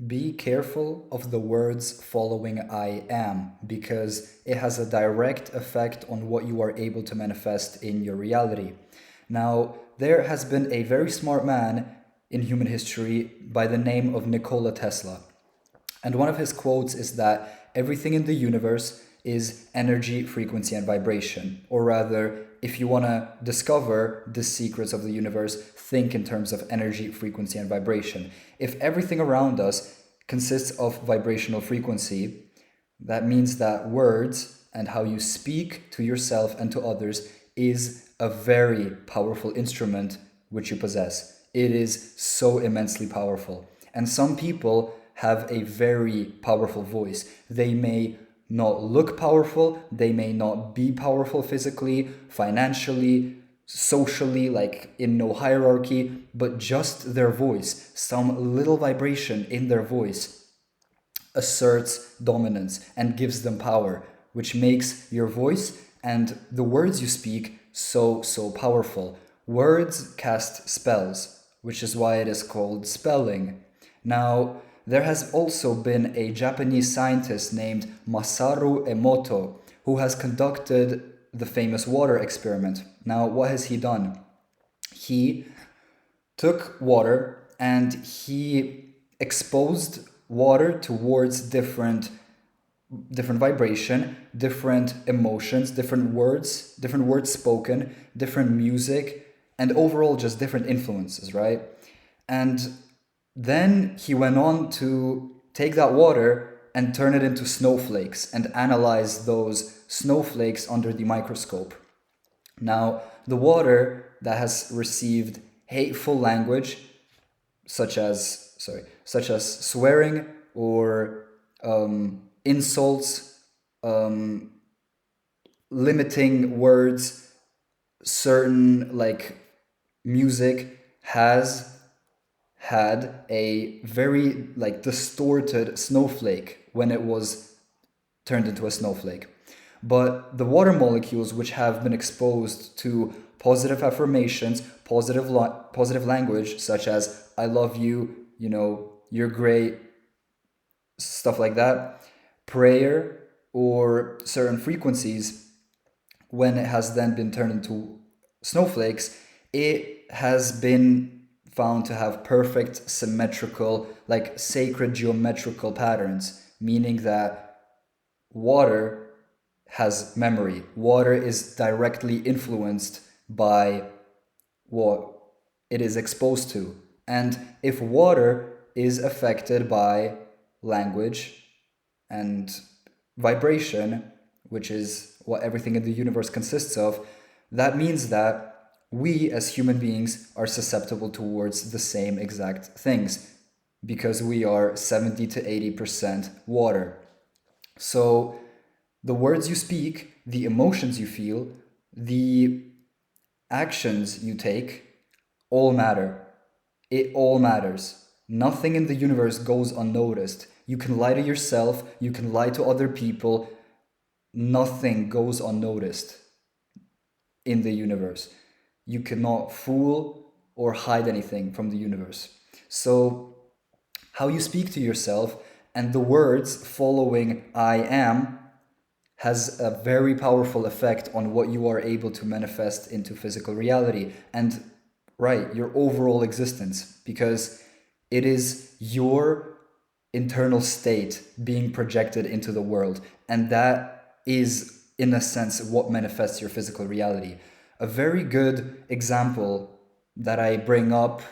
Be careful of the words following I am, because it has a direct effect on what you are able to manifest in your reality. Now, there has been a very smart man in human history by the name of Nikola Tesla. And one of his quotes is that everything in the universe is energy, frequency, and vibration. Or rather, if you want to discover the secrets of the universe, think in terms of energy, frequency, and vibration. If everything around us consists of vibrational frequency, that means that words and how you speak to yourself and to others is a very powerful instrument which you possess. It is so immensely powerful. And some people have a very powerful voice. They may not look powerful, they may not be powerful physically, financially, socially, like in no hierarchy, but just their voice, some little vibration in their voice asserts dominance and gives them power, which makes your voice and the words you speak so powerful. Words cast spells, which is why it is called spelling. Now, there has also been a Japanese scientist named Masaru Emoto who has conducted the famous water experiment. Now, what has he done? He took water and he exposed water towards different vibration, different emotions, different words spoken, different music, and overall just different influences, right? And then he went on to take that water and turn it into snowflakes and analyze those snowflakes under the microscope. Now, the water that has received hateful language, such as swearing or insults, limiting words, certain like music, has had a very like distorted snowflake when it was turned into a snowflake. But the water molecules which have been exposed to positive affirmations, positive language such as I love you, you're great, stuff like that, prayer or certain frequencies, when it has then been turned into snowflakes, it has been found to have perfect symmetrical, like sacred geometrical patterns, meaning that water has memory. Water is directly influenced by what it is exposed to. And if water is affected by language and vibration, which is what everything in the universe consists of, that means that we as human beings are susceptible towards the same exact things because we are 70 to 80% water. So the words you speak, the emotions you feel, the actions you take all matter. It all matters. Nothing in the universe goes unnoticed. You can lie to yourself, you can lie to other people. Nothing goes unnoticed in the universe. You cannot fool or hide anything from the universe. So, how you speak to yourself and the words following I am has a very powerful effect on what you are able to manifest into physical reality and, right, your overall existence, because it is your internal state being projected into the world, and that is, in a sense, what manifests your physical reality. A very good example that I bring up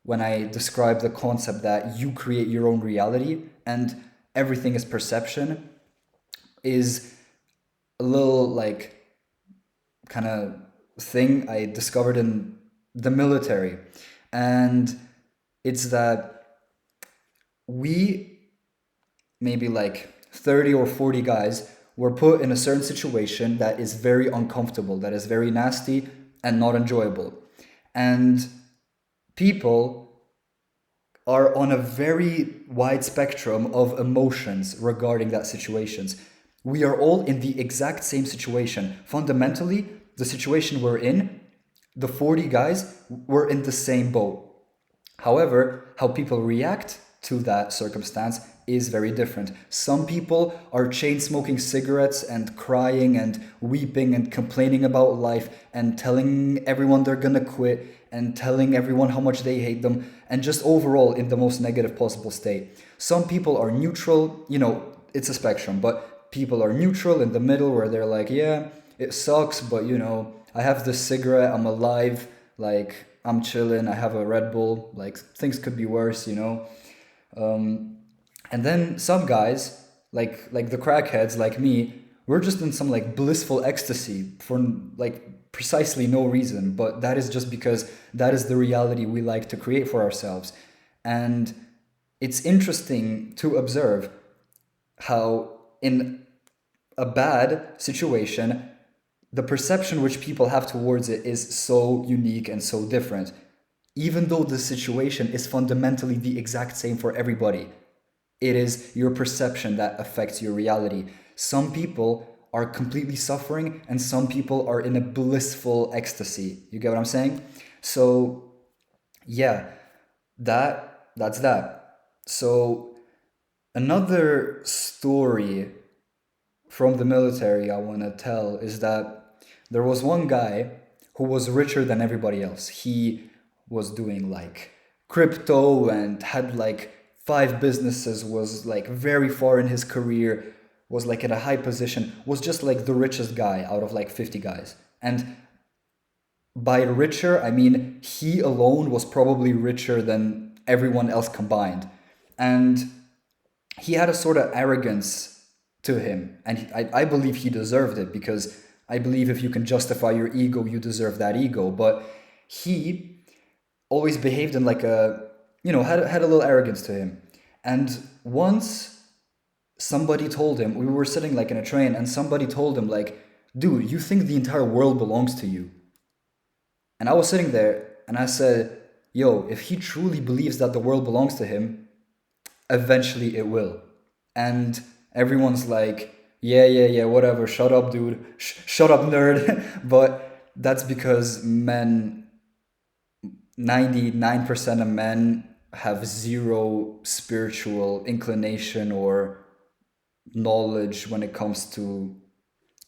when I describe the concept that you create your own reality and everything is perception is a little like kind of thing I discovered in the military. And it's that we, maybe like 30 or 40 guys, were put in a certain situation that is very uncomfortable, that is very nasty and not enjoyable. And people are on a very wide spectrum of emotions regarding that situations. We are all in the exact same situation. Fundamentally, the situation we're in, the 40 guys were in the same boat. However, how people react to that circumstance is very different. Some people are chain smoking cigarettes and crying and weeping and complaining about life and telling everyone they're gonna quit and telling everyone how much they hate them and just overall in the most negative possible state. Some people are neutral, it's a spectrum, but people are neutral in the middle where they're like, yeah, it sucks, but I have this cigarette, I'm alive, like I'm chilling, I have a Red Bull, like things could be worse. And then some guys, like the crackheads like me, we're just in some like blissful ecstasy for like precisely no reason, but that is just because that is the reality we like to create for ourselves. And it's interesting to observe how in a bad situation, the perception which people have towards it is so unique and so different, even though the situation is fundamentally the exact same for everybody. It is your perception that affects your reality. Some people are completely suffering and some people are in a blissful ecstasy. You get what I'm saying? So yeah, that's that. So another story from the military I want to tell is that there was one guy who was richer than everybody else. He was doing like crypto and had like 5 businesses, was like very far in his career, was like in a high position, was just like the richest guy out of like 50 guys. And by richer, I mean he alone was probably richer than everyone else combined. And he had a sort of arrogance to him. And I believe he deserved it, because I believe if you can justify your ego, you deserve that ego. But he always behaved in like had a little arrogance to him. And once somebody told him, we were sitting like in a train, and somebody told him like, dude, you think the entire world belongs to you. And I was sitting there and I said, yo, if he truly believes that the world belongs to him, eventually it will. And everyone's like, yeah, whatever, shut up, dude, shut up, nerd. But that's because 99% of men have zero spiritual inclination or knowledge when it comes to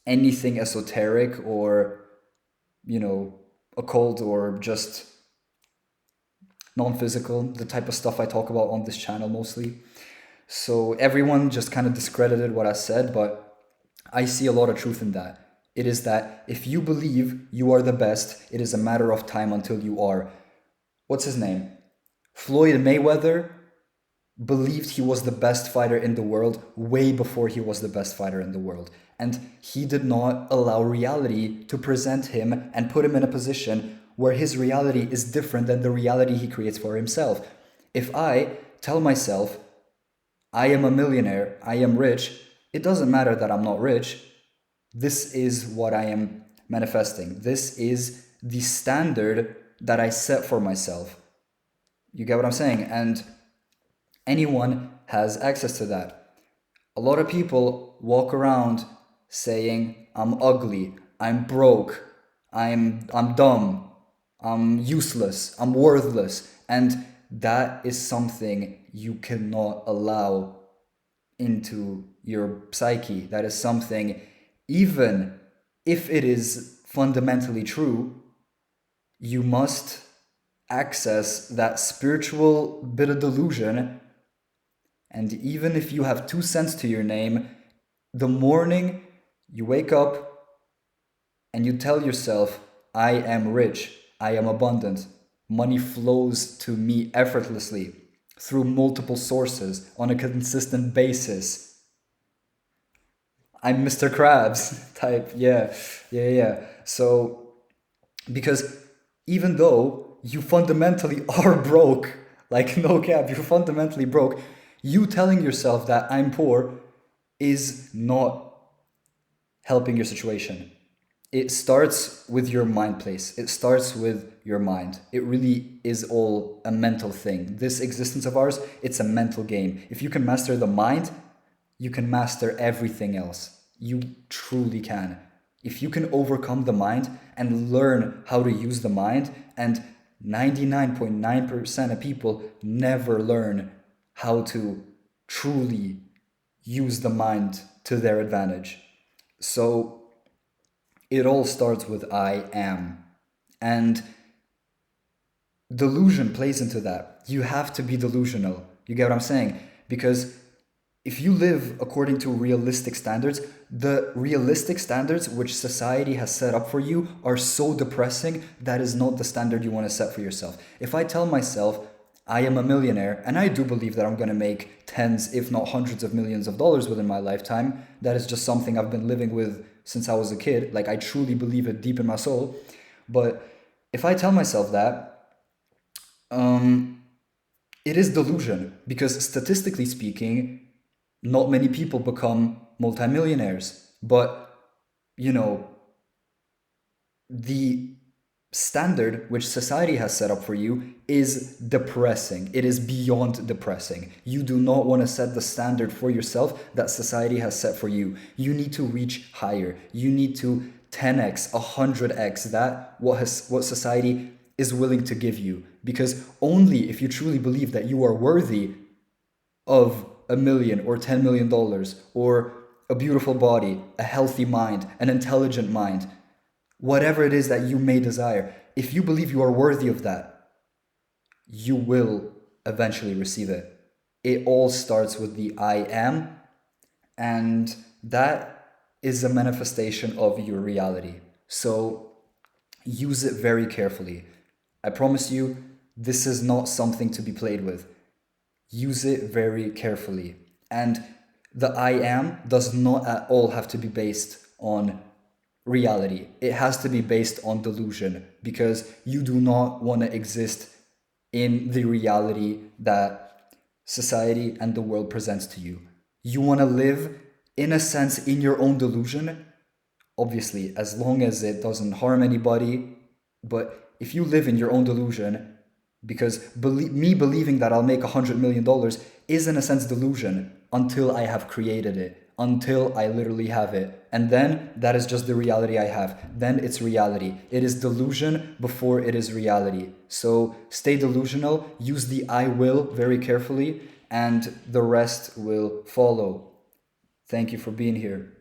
anything esoteric or, occult or just non-physical, the type of stuff I talk about on this channel mostly. So everyone just kind of discredited what I said, but I see a lot of truth in that. It is that if you believe you are the best, it is a matter of time until you are. What's his name? Floyd Mayweather believed he was the best fighter in the world way before he was the best fighter in the world. And he did not allow reality to present him and put him in a position where his reality is different than the reality he creates for himself. If I tell myself, I am a millionaire, I am rich, it doesn't matter that I'm not rich. This is what I am manifesting. This is the standard that I set for myself. You get what I'm saying? And anyone has access to that. A lot of people walk around saying, I'm ugly, I'm broke, I'm dumb, I'm useless, I'm worthless. And that is something you cannot allow into your psyche. That is something, even if it is fundamentally true, you must access that spiritual bit of delusion. And even if you have 2 cents to your name, the morning you wake up and you tell yourself, I am rich, I am abundant, money flows to me effortlessly through multiple sources on a consistent basis. I'm Mr. Krabs type, yeah. So, because even though you fundamentally are broke, like no cap, you're fundamentally broke, you telling yourself that I'm poor is not helping your situation. It starts with your mind place. It starts with your mind. It really is all a mental thing. This existence of ours, it's a mental game. If you can master the mind, you can master everything else. You truly can. If you can overcome the mind and learn how to use the mind, and 99.9% of people never learn how to truly use the mind to their advantage. So it all starts with I am. And delusion plays into that. You have to be delusional. You get what I'm saying? Because if you live according to realistic standards, the realistic standards which society has set up for you are so depressing that is not the standard you want to set for yourself. If I tell myself I am a millionaire, and I do believe that I'm going to make tens, if not hundreds of millions of dollars within my lifetime, that is just something I've been living with since I was a kid. Like, I truly believe it deep in my soul. But if I tell myself that, it is delusion, because statistically speaking, not many people become multimillionaires. But, you know, the standard which society has set up for you is depressing. It is beyond depressing. You do not want to set the standard for yourself that society has set for you. You need to reach higher. You need to 10x, 100x that what society is willing to give you. Because only if you truly believe that you are worthy of $1 million or $10 million or a beautiful body, a healthy mind, an intelligent mind, whatever it is that you may desire, if you believe you are worthy of that, you will eventually receive it. It all starts with the I am, and that is a manifestation of your reality. So use it very carefully. I promise you, this is not something to be played with. Use it very carefully. And the I am does not at all have to be based on reality. It has to be based on delusion, because you do not want to exist in the reality that society and the world presents to you. You want to live, in a sense, in your own delusion, obviously, as long as it doesn't harm anybody. But if you live in your own delusion, because me believing that I'll make $100 million is, in a sense, delusion until I have created it, until I literally have it. And then that is just the reality I have. Then it's reality. It is delusion before it is reality. So stay delusional, use the I will very carefully, and the rest will follow. Thank you for being here.